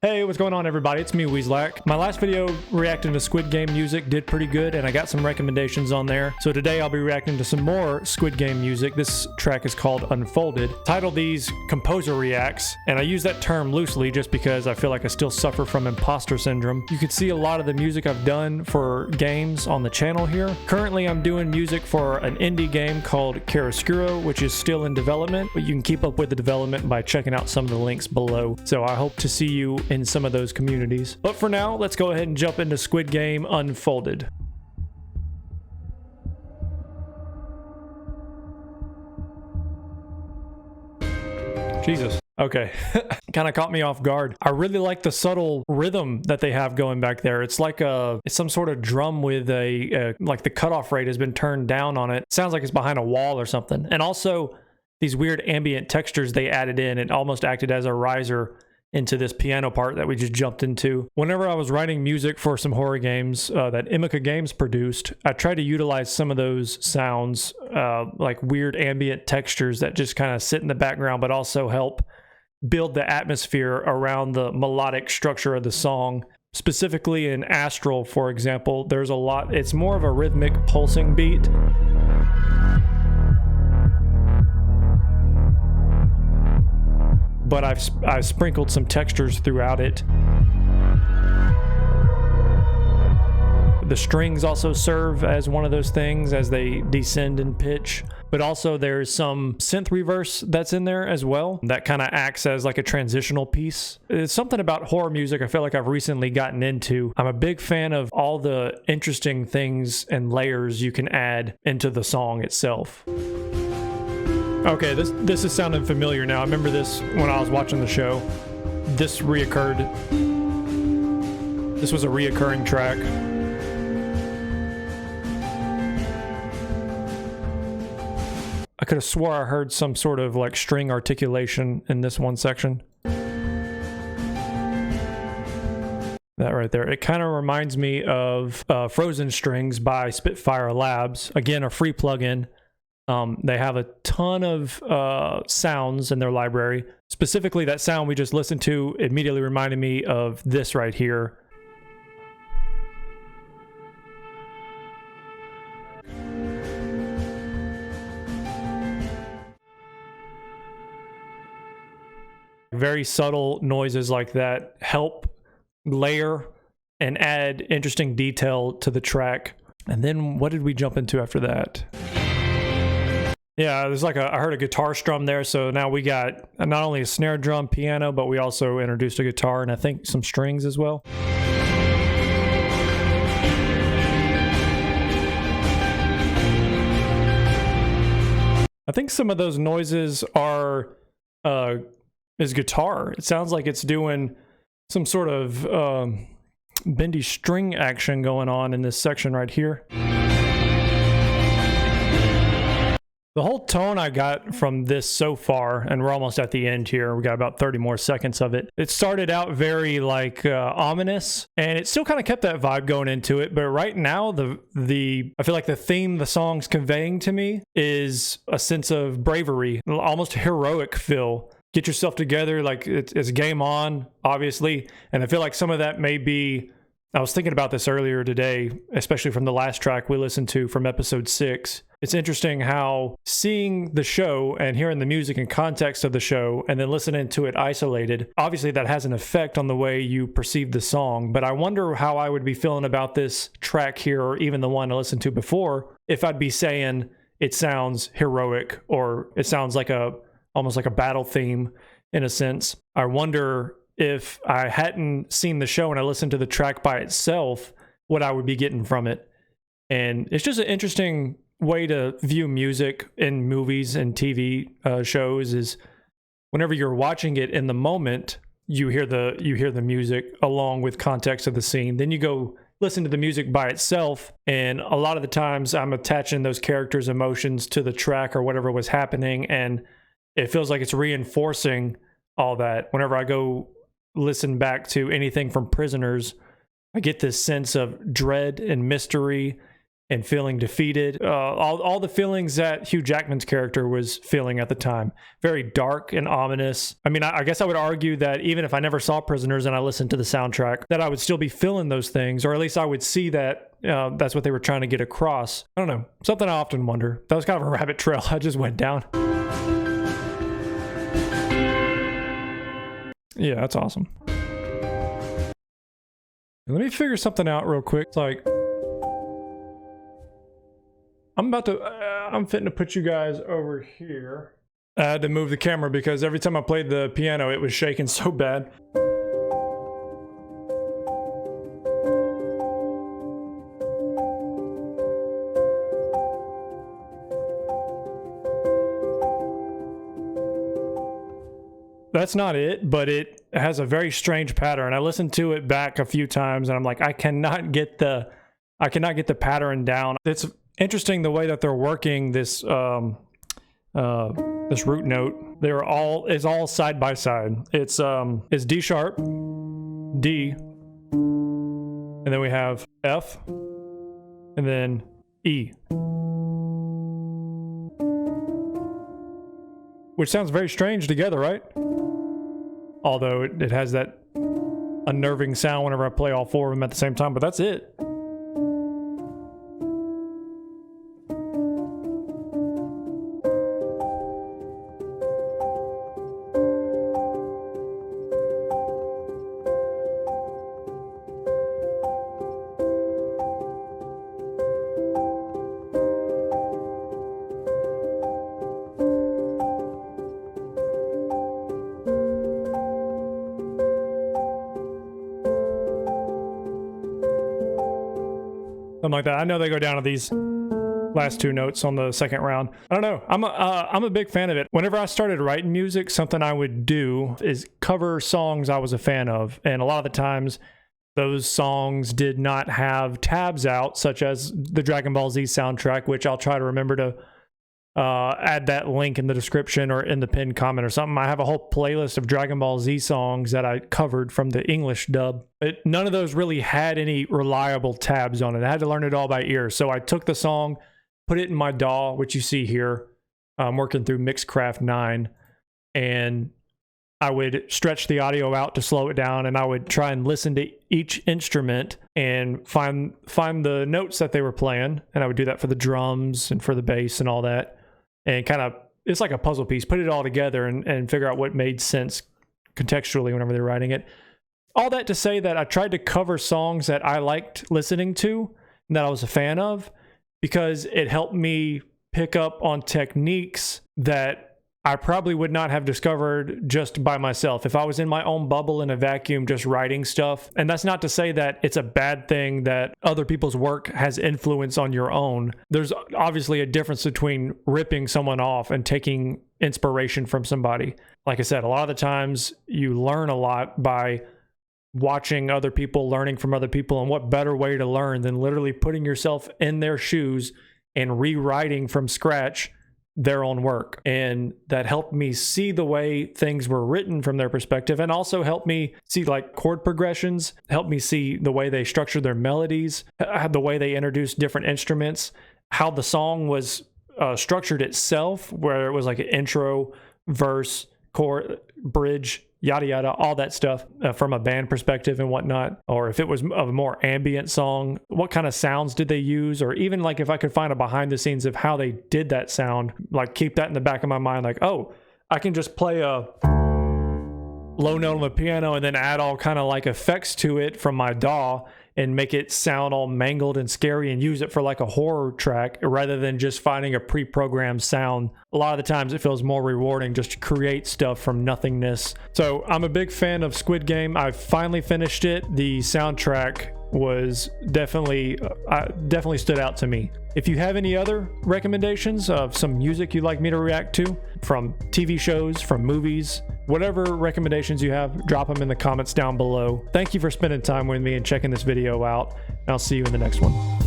Hey, what's going on everybody? It's me, Weaslack. My last video reacting to Squid Game music did pretty good, and I got some recommendations on there. So today I'll be reacting to some more Squid Game music. This track is called Unfolded. Title these Composer Reacts, and I use that term loosely just because I feel like I still suffer from imposter syndrome. You can see a lot of the music I've done for games on the channel here. Currently, I'm doing music for an indie game called Chiaroscuro, which is still in development, but you can keep up with the development by checking out some of the links below. So I hope to see you in some of those communities. But for now, let's go ahead and jump into Squid Game Unfolded. Jesus. Okay. Kind of caught me off guard. I really like the subtle rhythm that they have going back there. It's like it's some sort of drum with like the cutoff rate has been turned down on it. Sounds like it's behind a wall or something. And also these weird ambient textures they added in. It almost acted as a riser into this piano part that we just jumped into. Whenever I was writing music for some horror games that Imika Games produced, I tried to utilize some of those sounds, like weird ambient textures that just kind of sit in the background, but also help build the atmosphere around the melodic structure of the song. Specifically in Astral, for example, there's a lot, it's more of a rhythmic pulsing beat. But I've sprinkled some textures throughout it. The strings also serve as one of those things as they descend in pitch, but also there's some synth reverse that's in there as well that kind of acts as like a transitional piece. It's something about horror music I feel like I've recently gotten into. I'm a big fan of all the interesting things and layers you can add into the song itself. Okay, this is sounding familiar now. I remember this when I was watching the show. This reoccurred. This was a reoccurring track. I could have swore I heard some sort of like string articulation in this one section. That right there. It kind of reminds me of Frozen Strings by Spitfire Labs. Again, a free plugin. They have a ton of sounds in their library. Specifically, that sound we just listened to immediately reminded me of this right here. Very subtle noises like that help layer and add interesting detail to the track. And then what did we jump into after that? Yeah, there's like I heard a guitar strum there, so now we got not only a snare drum, piano, but we also introduced a guitar and I think some strings as well. I think some of those noises are is guitar. It sounds like it's doing some sort of bendy string action going on in this section right here. The whole tone I got from this so far, and we're almost at the end here, we got about 30 more seconds of it. It started out very like ominous, and it still kind of kept that vibe going into it, but right now I feel like the theme the song's conveying to me is a sense of bravery, almost heroic feel. Get yourself together, like it's game on, obviously, and I feel like some of that may be, I was thinking about this earlier today, especially from the last track we listened to from episode 6. It's interesting how seeing the show and hearing the music in context of the show and then listening to it isolated, obviously that has an effect on the way you perceive the song. But I wonder how I would be feeling about this track here, or even the one I listened to before, if I'd be saying it sounds heroic or it sounds like almost like a battle theme in a sense. I wonder if I hadn't seen the show and I listened to the track by itself, what I would be getting from it. And it's just an interesting way to view music in movies and TV shows is whenever you're watching it in the moment, you hear the music along with context of the scene. Then you go listen to the music by itself, and a lot of the times I'm attaching those characters' emotions to the track or whatever was happening, and it feels like it's reinforcing all that. Whenever I go listen back to anything from Prisoners, I get this sense of dread and mystery and feeling defeated. All the feelings that Hugh Jackman's character was feeling at the time. Very dark and ominous. I mean, I guess I would argue that even if I never saw Prisoners and I listened to the soundtrack, that I would still be feeling those things, or at least I would see that that's what they were trying to get across. I don't know. Something I often wonder. That was kind of a rabbit trail I just went down. Yeah, that's awesome. Let me figure something out real quick. It's like, I'm fitting to put you guys over here. I had to move the camera because every time I played the piano, it was shaking so bad. That's not it, but it has a very strange pattern. I listened to it back a few times and I'm like, I cannot get the pattern down. It's interesting the way that they're working this this root note. It's all side by side. It's D sharp, D, and then we have F, and then E. Which sounds very strange together, right? Although it has that unnerving sound whenever I play all four of them at the same time, but that's it. Something like that. I know they go down to these last two notes on the second round. I don't know. I'm a big fan of it. Whenever I started writing music, something I would do is cover songs I was a fan of. And a lot of the times, those songs did not have tabs out, such as the Dragon Ball Z soundtrack, which I'll try to remember to add that link in the description or in the pinned comment or something. I have a whole playlist of Dragon Ball Z songs that I covered from the English dub. But none of those really had any reliable tabs on it. I had to learn it all by ear. So I took the song, put it in my DAW, which you see here. I'm working through Mixcraft 9. And I would stretch the audio out to slow it down, and I would try and listen to each instrument and find the notes that they were playing. And I would do that for the drums and for the bass and all that. And kind of, it's like a puzzle piece, put it all together and figure out what made sense contextually whenever they're writing it. All that to say that I tried to cover songs that I liked listening to and that I was a fan of, because it helped me pick up on techniques that I probably would not have discovered just by myself if I was in my own bubble in a vacuum just writing stuff. And that's not to say that it's a bad thing that other people's work has influence on your own. There's obviously a difference between ripping someone off and taking inspiration from somebody. Like I said, a lot of the times you learn a lot by watching other people, learning from other people, and what better way to learn than literally putting yourself in their shoes and rewriting from scratch their own work. And that helped me see the way things were written from their perspective, and also helped me see like chord progressions, helped me see the way they structured their melodies, the way they introduced different instruments, how the song was structured itself, where it was like an intro, verse, chord, bridge, yada yada, all that stuff from a band perspective and whatnot. Or if it was a more ambient song, what kind of sounds did they use? Or even like if I could find a behind the scenes of how they did that sound, like keep that in the back of my mind, like, oh, I can just play a low note on the piano and then add all kind of like effects to it from my DAW and make it sound all mangled and scary and use it for like a horror track rather than just finding a pre-programmed sound. A lot of the times it feels more rewarding just to create stuff from nothingness. So I'm a big fan of Squid Game. I finally finished it. The soundtrack was definitely stood out to me. If you have any other recommendations of some music you'd like me to react to from TV shows, from movies, whatever recommendations you have, drop them in the comments down below. Thank you for spending time with me and checking this video out, and I'll see you in the next one.